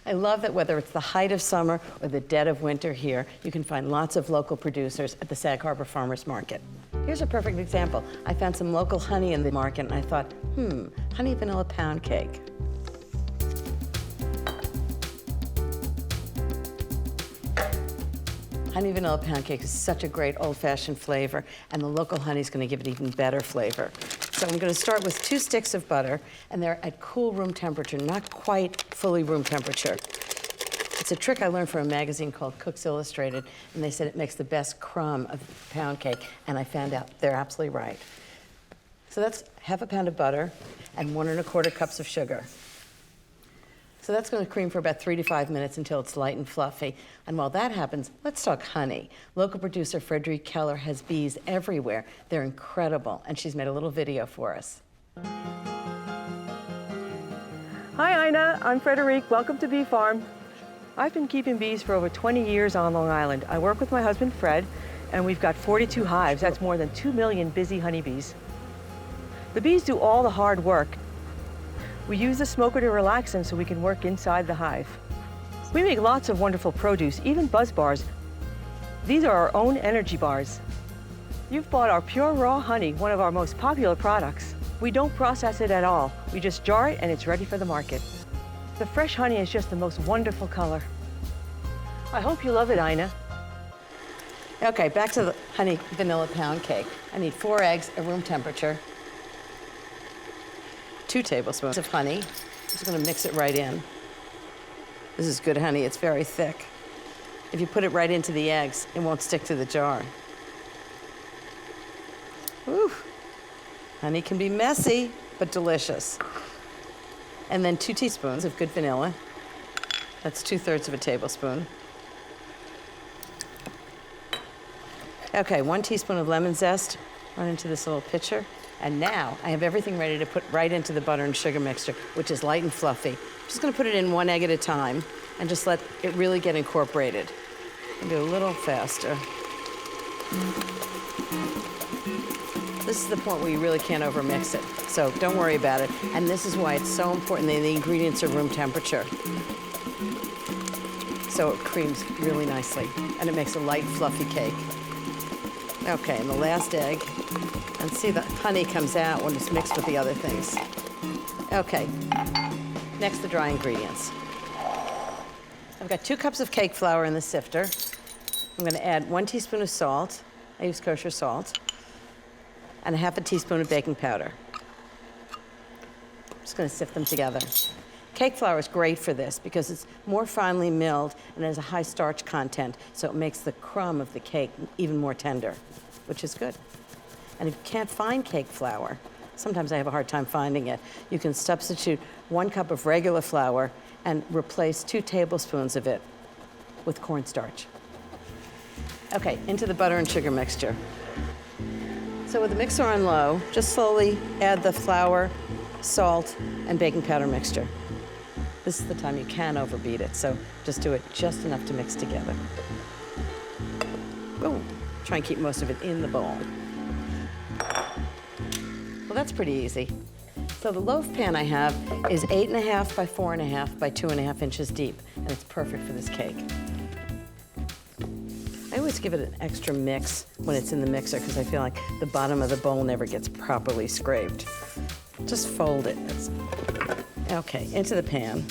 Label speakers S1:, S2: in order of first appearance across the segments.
S1: I love that whether it's the height of summer or the dead of winter here, you can find lots of local producers at the Sag Harbor Farmers Market. Here's a perfect example. I found some local honey in the market and I thought, honey vanilla pound cake. Honey vanilla pound cake is such a great old-fashioned flavor, and the local honey is going to give it even better flavor. So I'm going to start with 2 sticks of butter, and they're at cool room temperature, not quite fully room temperature. It's a trick I learned from a magazine called Cooks Illustrated, and they said it makes the best crumb of pound cake, and I found out they're absolutely right. So that's half a pound of butter and 1 1/4 cups of sugar. So that's going to cream for about 3 to 5 minutes until it's light and fluffy. And while that happens, let's talk honey. Local producer Frederique Keller has bees everywhere. They're incredible, and she's made a little video for us.
S2: Hi, Ina. I'm Frederique. Welcome to Bee Farm. I've been keeping bees for over 20 years on Long Island. I work with my husband, Fred, and we've got 42 hives. That's more than 2 million busy honeybees. The bees do all the hard work. We use the smoker to relax them so we can work inside the hive. We make lots of wonderful produce, even buzz bars. These are our own energy bars. You've bought our pure raw honey, one of our most popular products. We don't process it at all. We just jar it and it's ready for the market. The fresh honey is just the most wonderful color. I hope you love it, Ina.
S1: Okay, back to the honey vanilla pound cake. I need 4 eggs at room temperature, 2 tablespoons of honey. I'm just going to mix it right in. This is good honey. It's very thick. If you put it right into the eggs, it won't stick to the jar. Ooh. Honey can be messy, but delicious. And then 2 teaspoons of good vanilla. That's 2/3 of a tablespoon. Okay, 1 teaspoon of lemon zest run into this little pitcher. And now I have everything ready to put right into the butter and sugar mixture, which is light and fluffy. I'm just going to put it in 1 egg at a time and just let it really get incorporated. I'll do a little faster. This is the point where you really can't overmix it, so don't worry about it. And this is why it's so important that the ingredients are room temperature. So it creams really nicely, and it makes a light, fluffy cake. Okay, and the last egg. And see, the honey comes out when it's mixed with the other things. Okay, next the dry ingredients. I've got 2 cups of cake flour in the sifter. I'm gonna add 1 teaspoon of salt. I use kosher salt. And 1/2 teaspoon of baking powder. I'm just gonna sift them together. Cake flour is great for this because it's more finely milled and it has a high starch content, so it makes the crumb of the cake even more tender, which is good. And if you can't find cake flour, sometimes I have a hard time finding it, you can substitute 1 cup of regular flour and replace 2 tablespoons of it with cornstarch. Okay, into the butter and sugar mixture. So with the mixer on low, just slowly add the flour, salt, and baking powder mixture. This is the time you can overbeat it, so just do it just enough to mix together. Boom. Try and keep most of it in the bowl. Well, that's pretty easy. So the loaf pan I have is 8.5 by 4.5 by 2.5 inches deep, and it's perfect for this cake. I always give it an extra mix when it's in the mixer because I feel like the bottom of the bowl never gets properly scraped. Just fold it. Okay, into the pan.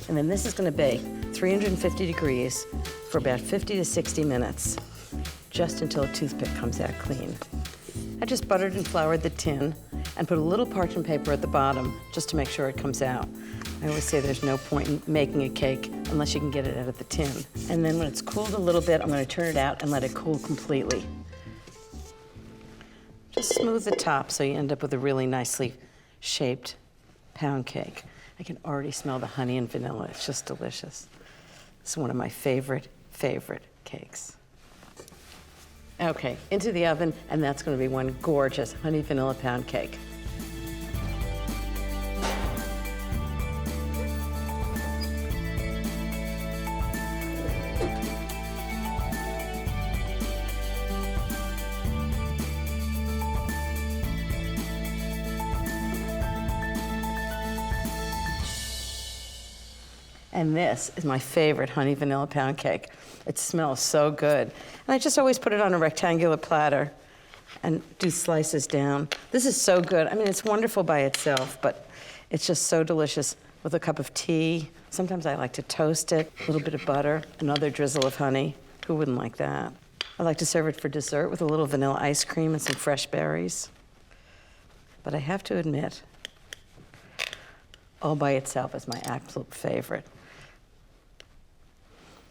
S1: And then this is going to bake 350 degrees for about 50 to 60 minutes, just until a toothpick comes out clean. I just buttered and floured the tin and put a little parchment paper at the bottom just to make sure it comes out. I always say there's no point in making a cake unless you can get it out of the tin. And then when it's cooled a little bit, I'm going to turn it out and let it cool completely. Just smooth the top so you end up with a really nicely shaped pound cake. I can already smell the honey and vanilla. It's just delicious. It's one of my favorite cakes. Okay, into the oven, and that's going to be one gorgeous honey vanilla pound cake. And this is my favorite honey vanilla pound cake. It smells so good. And I just always put it on a rectangular platter and do slices down. This is so good. I mean, it's wonderful by itself, but it's just so delicious with a cup of tea. Sometimes I like to toast it, a little bit of butter, another drizzle of honey. Who wouldn't like that? I like to serve it for dessert with a little vanilla ice cream and some fresh berries. But I have to admit, all by itself is my absolute favorite.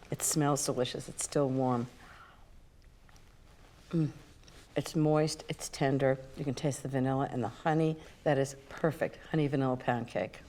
S1: It smells delicious. It's still warm. It's moist, it's tender. You can taste the vanilla and the honey. That is perfect honey vanilla pound cake.